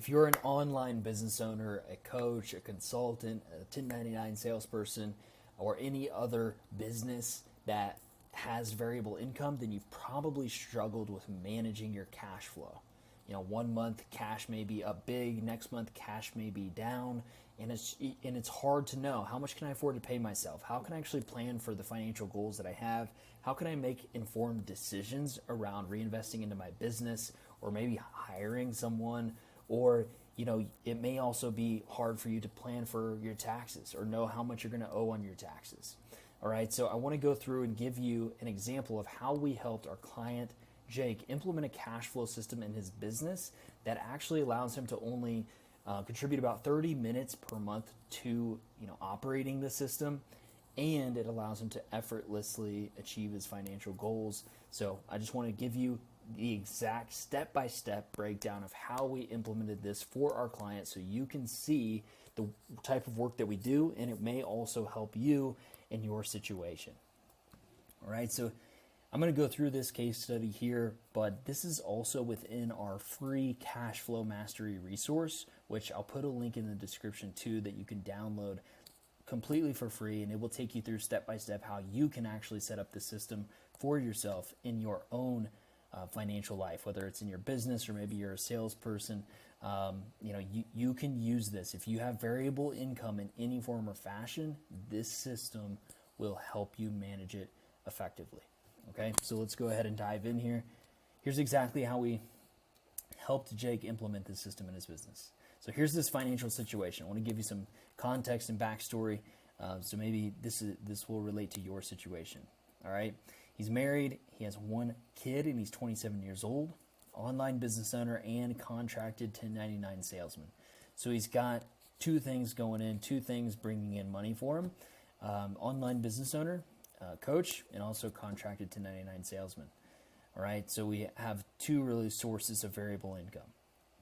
if you're an online business owner, a coach, a consultant, a 1099 salesperson, or any other business that has variable income, then you've probably struggled with managing your cash flow. You know, one month cash may be up big, next month cash may be down, and it's hard to know how much can I afford to pay myself? How can I actually plan for the financial goals that I have? How can I make informed decisions around reinvesting into my business, or maybe hiring someone? Or, you know, it may also be hard for you to plan for your taxes or know how much you're going to owe on your taxes. All right, so I want to go through and give you an example of how we helped our client Jake implement a cash flow system in his business that actually allows him to only contribute about 30 minutes per month to operating the system, and it allows him to effortlessly achieve his financial goals. So I just want to give you the exact step-by-step breakdown of how we implemented this for our clients so you can see the type of work that we do, and it may also help you in your situation. All right, so I'm going to go through this case study here, but this is also within our free cash flow mastery resource, which I'll put a link in the description too that you can download completely for free, and it will take you through step by step how you can actually set up the system for yourself in your own financial life, whether it's in your business or maybe you're a salesperson. You can use this. If you have variable income in any form or fashion, this system will help you manage it effectively. Okay, so let's go ahead and dive in here. Here's exactly how we helped Jake implement this system in his business. So here's this financial situation. I want to give you some context and backstory, so maybe this will relate to your situation. All right, he's married, he has one kid, and he's 27 years old, online business owner and contracted 1099 salesman. So he's got two things going in, two things bringing in money for him: online business owner, coach, and also contracted 1099 salesman. All right, so we have two really sources of variable income.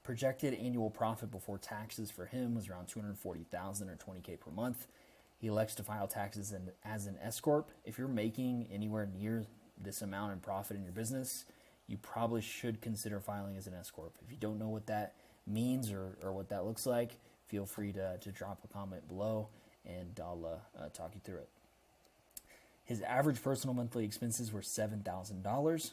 Projected annual profit before taxes for him was around $240,000 or $20K per month. He elects to file taxes as an S corp. If you're making anywhere near this amount in profit in your business, you probably should consider filing as an S corp. If you don't know what that means or what that looks like, feel free to drop a comment below, and I'll talk you through it. His average personal monthly expenses were $7,000,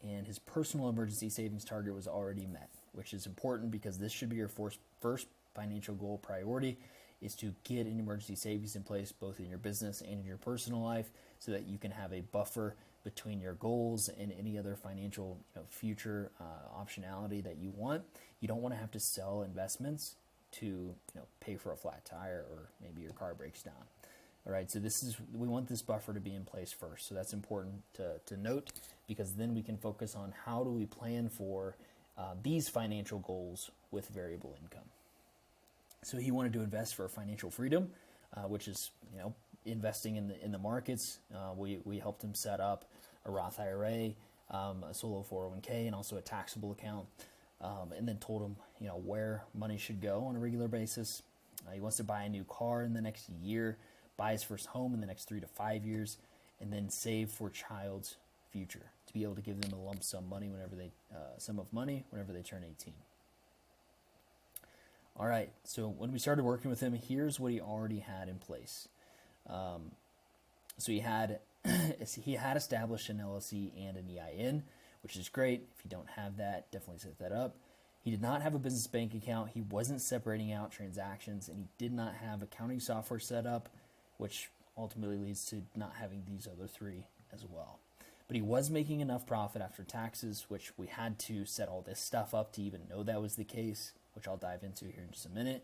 and his personal emergency savings target was already met, which is important because this should be your first financial goal priority, is to get an emergency savings in place both in your business and in your personal life so that you can have a buffer between your goals and any other financial future optionality that you want. You don't want to have to sell investments to pay for a flat tire or maybe your car breaks down. All right, so we want this buffer to be in place first. So that's important to note, because then we can focus on how do we plan for these financial goals with variable income. So he wanted to invest for financial freedom, which is investing in the markets. We helped him set up a Roth IRA, a solo 401k, and also a taxable account, and then told him where money should go on a regular basis. He wants to buy a new car in the next year, buy his first home in the next 3 to 5 years, and then save for child's future to be able to give them a lump sum money whenever they turn 18. All right, so when we started working with him, here's what he already had in place. So he had established an LLC and an EIN, which is great. If you don't have that, definitely set that up. He did not have a business bank account. He wasn't separating out transactions, and he did not have accounting software set up, which ultimately leads to not having these other three as well. But he was making enough profit after taxes, which we had to set all this stuff up to even know that was the case, which I'll dive into here in just a minute.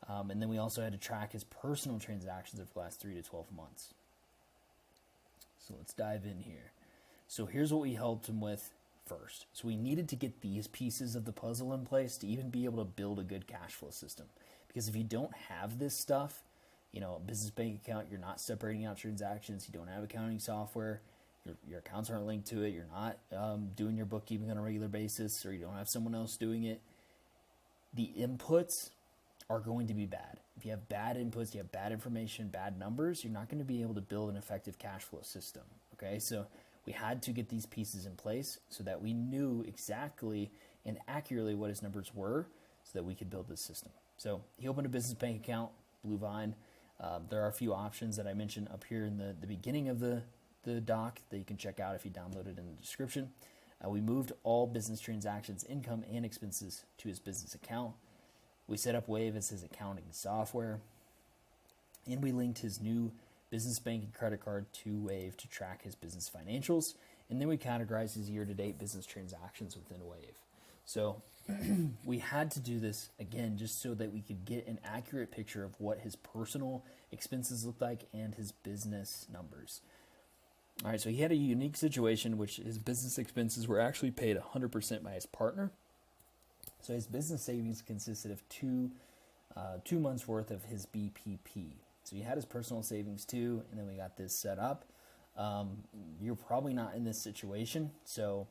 And then we also had to track his personal transactions over the last 3 to 12 months. So let's dive in here. So here's what we helped him with first. So we needed to get these pieces of the puzzle in place to even be able to build a good cash flow system. Because if you don't have this stuff, a business bank account, you're not separating out transactions, you don't have accounting software, your accounts aren't linked to it, you're not doing your bookkeeping on a regular basis, or you don't have someone else doing it, the inputs are going to be bad. If you have bad inputs, you have bad information, bad numbers, you're not going to be able to build an effective cash flow system. Okay, so we had to get these pieces in place so that we knew exactly and accurately what his numbers were, so that we could build this system. So he opened a business bank account, Blue Vine. There are a few options that I mentioned up here in the beginning of the doc that you can check out if you download it in the description. We moved all business transactions, income, and expenses to his business account. We set up Wave as his accounting software. And we linked his new business banking credit card to Wave to track his business financials. And then we categorized his year-to-date business transactions within Wave. So we had to do this, again, just so that we could get an accurate picture of what his personal expenses looked like and his business numbers. All right, so he had a unique situation, which his business expenses were actually paid 100% by his partner. So his business savings consisted of two months worth of his BPP. So he had his personal savings too, and then we got this set up. You're probably not in this situation, so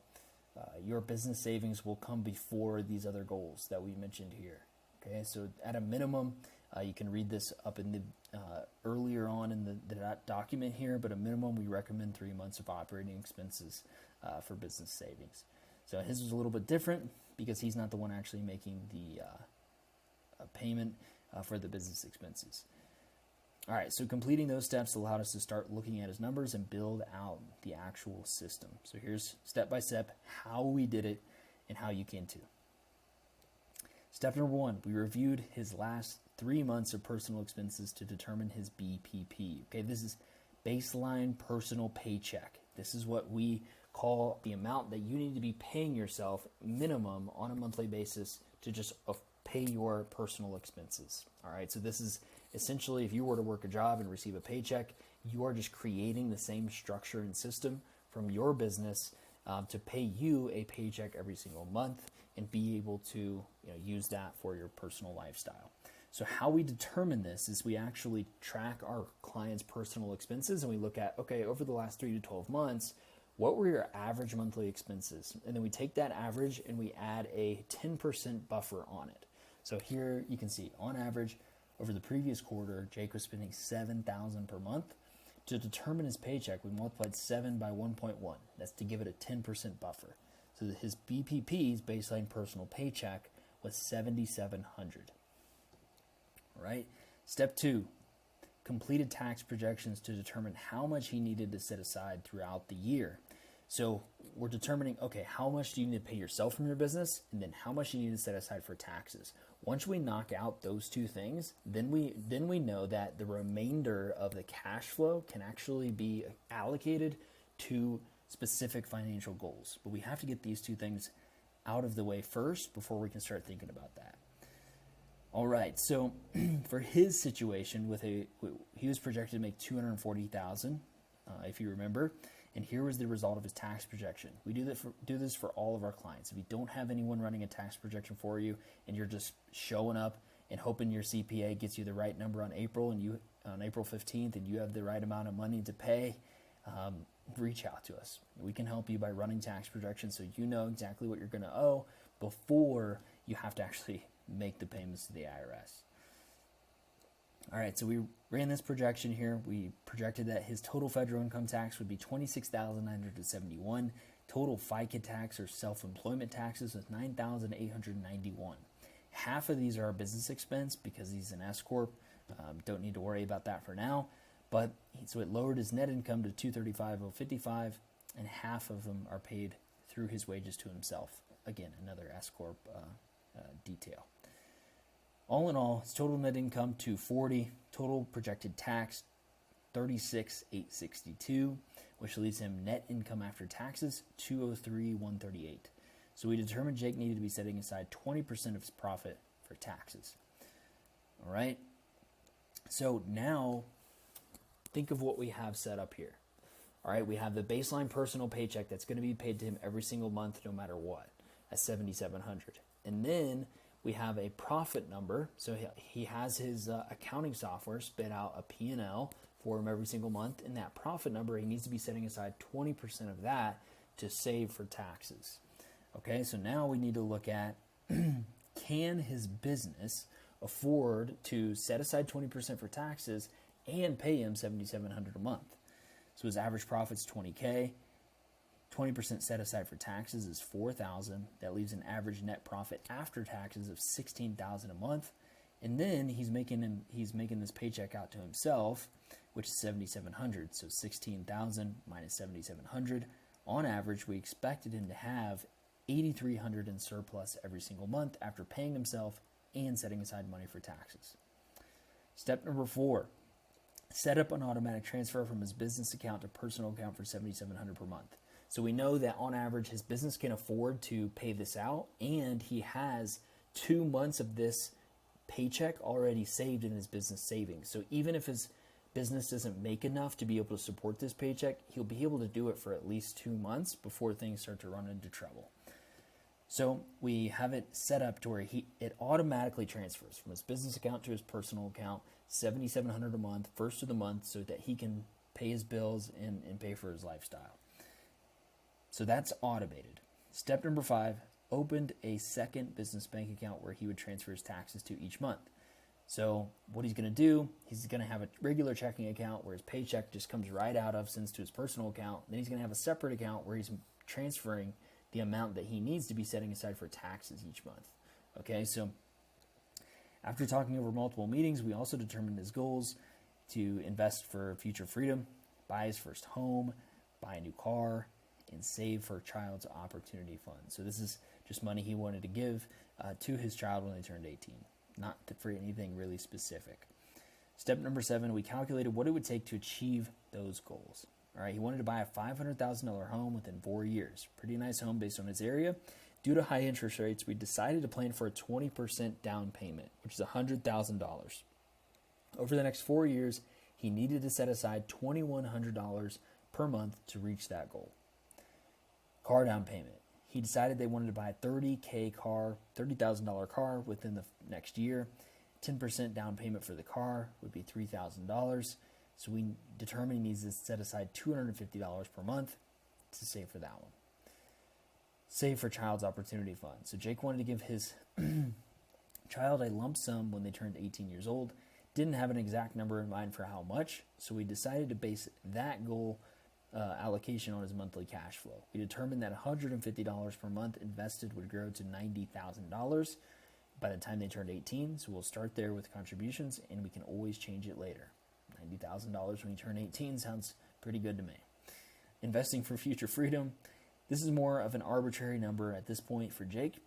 your business savings will come before these other goals that we mentioned here. Okay, so at a minimum, you can read this up in the earlier on in the document here, but a minimum we recommend 3 months of operating expenses for business savings. So his was a little bit different because he's not the one actually making the payment for the business expenses. All right, so completing those steps allowed us to start looking at his numbers and build out the actual system. So here's step by step how we did it and how you can too. Step number 1, we reviewed his last 3 months of personal expenses to determine his BPP. Okay, this is baseline personal paycheck. This is what we call the amount that you need to be paying yourself minimum on a monthly basis to just pay your personal expenses. All right, so this is essentially if you were to work a job and receive a paycheck, you are just creating the same structure and system from your business to pay you a paycheck every single month and be able to use that for your personal lifestyle. So how we determine this is we actually track our clients' personal expenses and we look at, okay, over the last 3 to 12 months, what were your average monthly expenses? And then we take that average and we add a 10% buffer on it. So here you can see on average over the previous quarter, Jake was spending $7,000 per month. To determine his paycheck, we multiplied 7 by 1.1. That's to give it a 10% buffer. So that his BPP's baseline personal paycheck was $7,700. All right. Step 2, completed tax projections to determine how much he needed to set aside throughout the year. So we're determining, okay, how much do you need to pay yourself from your business, and then how much you need to set aside for taxes. Once we knock out those two things, then we know that the remainder of the cash flow can actually be allocated to specific financial goals. But we have to get these two things out of the way first before we can start thinking about that. All right, so for his situation, he was projected to make $240,000, if you remember. And here was the result of his tax projection. We do this for all of our clients. If you don't have anyone running a tax projection for you, and you're just showing up and hoping your CPA gets you the right number on April 15th, and you have the right amount of money to pay, reach out to us. We can help you by running tax projections so you know exactly what you're going to owe before you have to actually make the payments to the IRS. All right, so we ran this projection here. We projected that his total federal income tax would be $26,971. Total FICA tax or self-employment taxes was $9,891. Half of these are our business expense because he's an S corp. Don't need to worry about that for now. But so it lowered his net income to $235,055, and half of them are paid through his wages to himself. Again, another S corp detail. All in all, his total net income $240, total projected tax $36,862, which leaves him net income after taxes $203,138. So we determined Jake needed to be setting aside 20% of his profit for taxes. All right. So now think of what we have set up here. All right, we have the baseline personal paycheck that's going to be paid to him every single month, no matter what, at $7,700, and then we have a profit number. So he has his accounting software spit out a P&L for him every single month. And that profit number, he needs to be setting aside 20% of that to save for taxes. Okay, so now we need to look at, can his business afford to set aside 20% for taxes and pay him $7,700 a month? So his average profit's $20K. 20% set aside for taxes is $4,000. That leaves an average net profit after taxes of $16,000 a month. And then he's making this paycheck out to himself, which is $7,700. So $16,000 minus $7,700. On average, we expected him to have $8,300 in surplus every single month after paying himself and setting aside money for taxes. Step number 4, set up an automatic transfer from his business account to personal account for $7,700 per month. So we know that on average, his business can afford to pay this out, and he has 2 months of this paycheck already saved in his business savings. So even if his business doesn't make enough to be able to support this paycheck, he'll be able to do it for at least 2 months before things start to run into trouble. So we have it set up to where it automatically transfers from his business account to his personal account, $7,700 a month, first of the month, so that he can pay his bills and pay for his lifestyle. So that's automated. Step number 5, opened a second business bank account where he would transfer his taxes to each month. So what he's going to do, he's going to have a regular checking account where his paycheck just comes right out of, sends to his personal account. Then he's going to have a separate account where he's transferring the amount that he needs to be setting aside for taxes each month. Okay, so after talking over multiple meetings, we also determined his goals to invest for future freedom, buy his first home, buy a new car, and save for a child's opportunity fund. So this is just money he wanted to give to his child when they turned 18, not for anything really specific. Step number 7, we calculated what it would take to achieve those goals. All right, he wanted to buy a $500,000 home within 4 years. Pretty nice home based on his area. Due to high interest rates, we decided to plan for a 20% down payment, which is $100,000. Over the next 4 years, he needed to set aside $2,100 per month to reach that goal. Car down payment. He decided they wanted to buy a $30,000 car within the next year. 10% down payment for the car would be $3,000. So we determined he needs to set aside $250 per month to save for that one. Save for child's opportunity fund. So Jake wanted to give his child a lump sum when they turned 18 years old. Didn't have an exact number in mind for how much, so we decided to base that goal allocation on his monthly cash flow. We determined that $150 per month invested would grow to $90,000 by the time they turned 18, so we'll start there with contributions, and we can always change it later. $90,000 when you turn 18 sounds pretty good to me. Investing for future freedom. This is more of an arbitrary number at this point for Jake,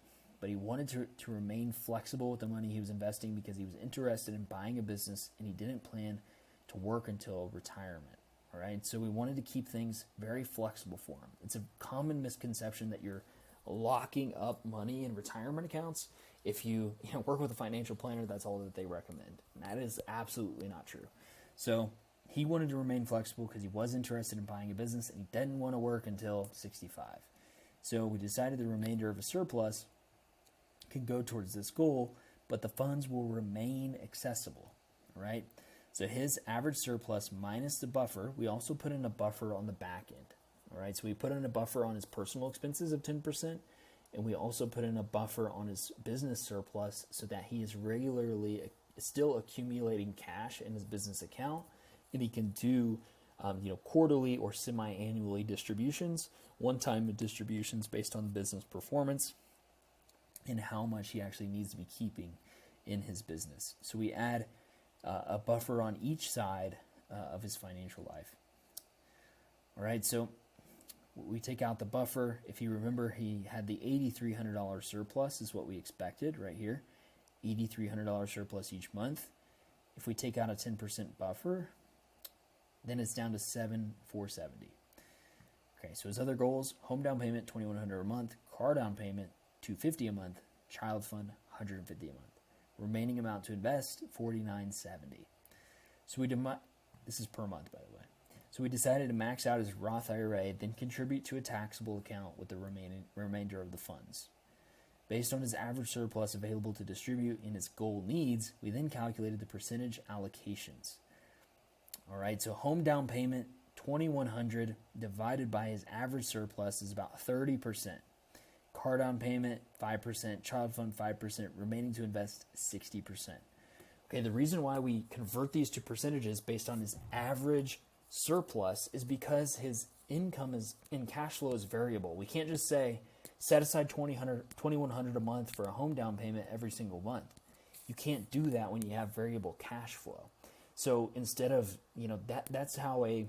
but he wanted to remain flexible with the money he was investing because he was interested in buying a business and he didn't plan to work until retirement. All right, so we wanted to keep things very flexible for him. It's a common misconception that you're locking up money in retirement accounts. If you work with a financial planner, that's all that they recommend. And that is absolutely not true. So he wanted to remain flexible because he was interested in buying a business and he didn't want to work until 65. So we decided the remainder of a surplus could go towards this goal, but the funds will remain accessible, right? So his average surplus minus the buffer, we also put in a buffer on the back end, all right? So we put in a buffer on his personal expenses of 10%, and we also put in a buffer on his business surplus so that he is regularly still accumulating cash in his business account, and he can do quarterly or semi-annually distributions, one-time distributions based on the business performance and how much he actually needs to be keeping in his business. So we add a buffer on each side of his financial life. All right, so we take out the buffer. If you remember, he had the $8,300 surplus is what we expected right here. $8,300 surplus each month. If we take out a 10% buffer, then it's down to $7,470. Okay, so his other goals: home down payment $2,100 a month, car down payment $250 a month, child fund $150 a month. Remaining amount to invest $4,970. So this is per month, by the way. So we decided to max out his Roth IRA, then contribute to a taxable account with the remainder of the funds. Based on his average surplus available to distribute and his goal needs, we then calculated the percentage allocations. All right, so home down payment, $2,100 divided by his average surplus is about 30%. Car down payment, 5%. Child fund, 5%. Remaining to invest, 60%. Okay, the reason why we convert these to percentages based on his average surplus is because his income is and cash flow is variable. We can't just say set aside $2,100 a month for a home down payment every single month. You can't do that when you have variable cash flow. So instead of, that's how a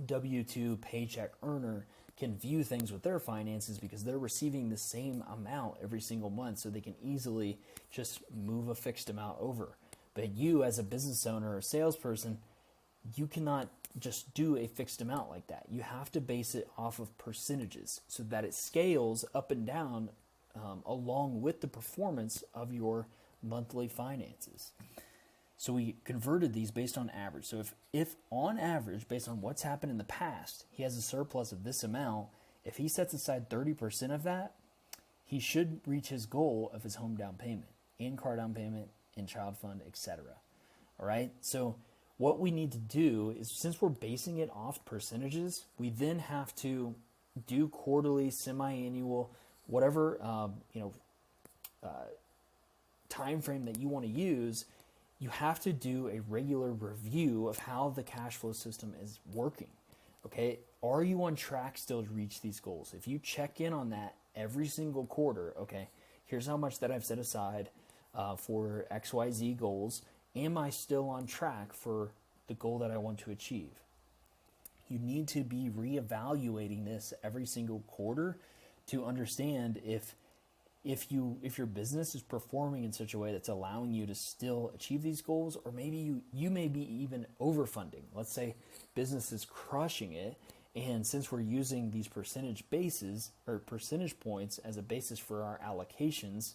W-2 paycheck earner can view things with their finances, because they're receiving the same amount every single month, so they can easily just move a fixed amount over. But you, as a business owner or salesperson, you cannot just do a fixed amount like that. You have to base it off of percentages so that it scales up and down along with the performance of your monthly finances. So we converted these based on average. So if on average, based on what's happened in the past, he has a surplus of this amount, if he sets aside 30% of that, he should reach his goal of his home down payment, and car down payment, and child fund, etc. All right? So what we need to do is, since we're basing it off percentages, we then have to do quarterly, semi-annual, whatever time frame that you want to use. You have to do a regular review of how the cash flow system is working. Okay, are you on track still to reach these goals? If you check in on that every single quarter, okay, here's how much that I've set aside for XYZ goals. Am I still on track for the goal that I want to achieve? You need to be reevaluating this every single quarter to understand if your business is performing in such a way that's allowing you to still achieve these goals, or maybe you may be even overfunding. Let's say business is crushing it, and since we're using these percentage bases or percentage points as a basis for our allocations,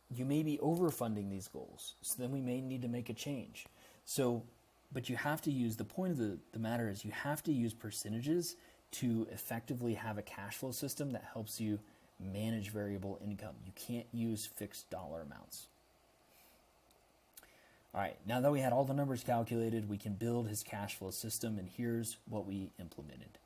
you may be overfunding these goals. So then we may need to make a change. But you have to use, the point of the matter is, you have to use percentages to effectively have a cash flow system that helps you manage variable income. You can't use fixed dollar amounts. All right, now that we had all the numbers calculated, we can build his cash flow system, and here's what we implemented.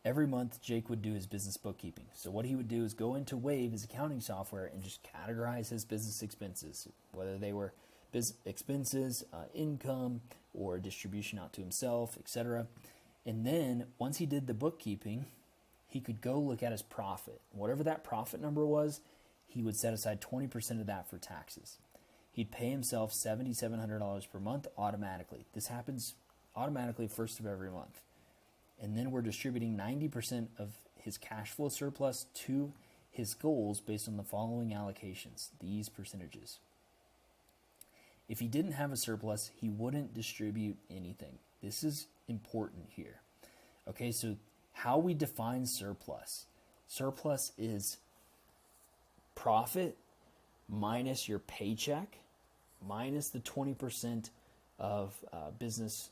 Every month, Jake would do his business bookkeeping. So what he would do is go into Wave, his accounting software, and just categorize his business expenses, whether they were expenses, income, or distribution out to himself, etc. And then once he did the bookkeeping, he could go look at his profit. Whatever that profit number was, he would set aside 20% of that for taxes. He'd pay himself $7,700 per month automatically. This happens automatically first of every month. And then we're distributing 90% of his cash flow surplus to his goals based on the following allocations, these percentages. If he didn't have a surplus, he wouldn't distribute anything. This is important here. Okay, so how we define surplus. Surplus is profit minus your paycheck minus the 20% of business,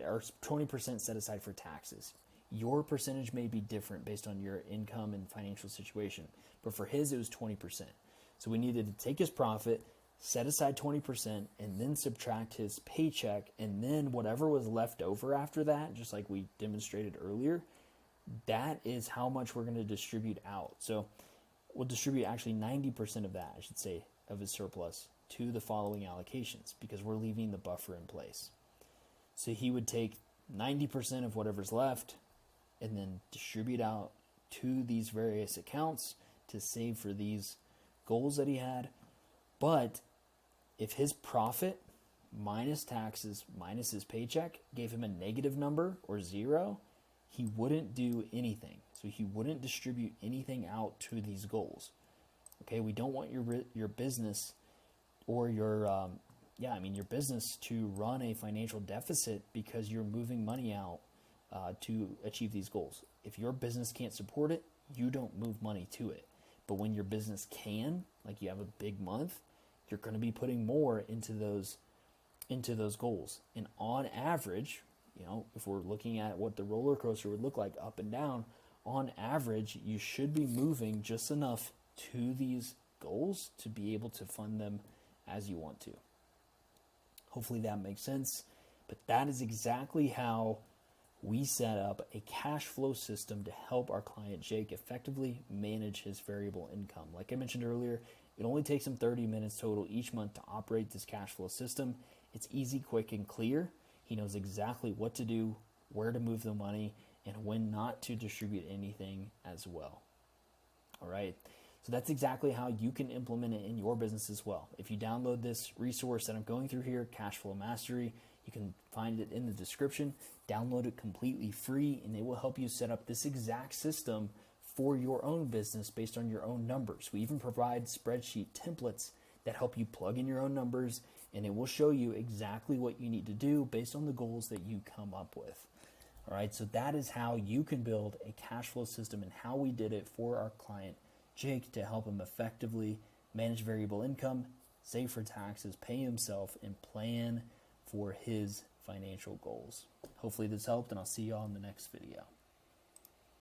or 20% set aside for taxes. Your percentage may be different based on your income and financial situation, but for his it was 20%. So we needed to take his profit, set aside 20%, and then subtract his paycheck, and then whatever was left over after that, just like we demonstrated earlier, that is how much we're going to distribute out. So we'll distribute actually 90% of that, I should say, of his surplus to the following allocations, because we're leaving the buffer in place. So he would take 90% of whatever's left and then distribute out to these various accounts to save for these goals that he had. But if his profit minus taxes minus his paycheck gave him a negative number or zero, he wouldn't do anything. So he wouldn't distribute anything out to these goals. Okay, we don't want your business or your business to run a financial deficit because you're moving money out to achieve these goals. If your business can't support it, you don't move money to it. But when your business can, like you have a big month, you're going to be putting more into those goals. And on average, if we're looking at what the roller coaster would look like up and down, on average, you should be moving just enough to these goals to be able to fund them as you want to. Hopefully that makes sense. But that is exactly how we set up a cash flow system to help our client Jake effectively manage his variable income. Like I mentioned earlier, it only takes him 30 minutes total each month to operate this cash flow system. It's easy, quick, and clear. He knows exactly what to do, where to move the money, and when not to distribute anything as well. All right. So that's exactly how you can implement it in your business as well. If you download this resource that I'm going through here, Cash Flow Mastery, you can find it in the description. Download it completely free, and it will help you set up this exact system for your own business based on your own numbers. We even provide spreadsheet templates that help you plug in your own numbers, and it will show you exactly what you need to do based on the goals that you come up with. All right, so that is how you can build a cash flow system and how we did it for our client, Jake, to help him effectively manage variable income, save for taxes, pay himself, and plan for his financial goals. Hopefully this helped, and I'll see y'all in the next video.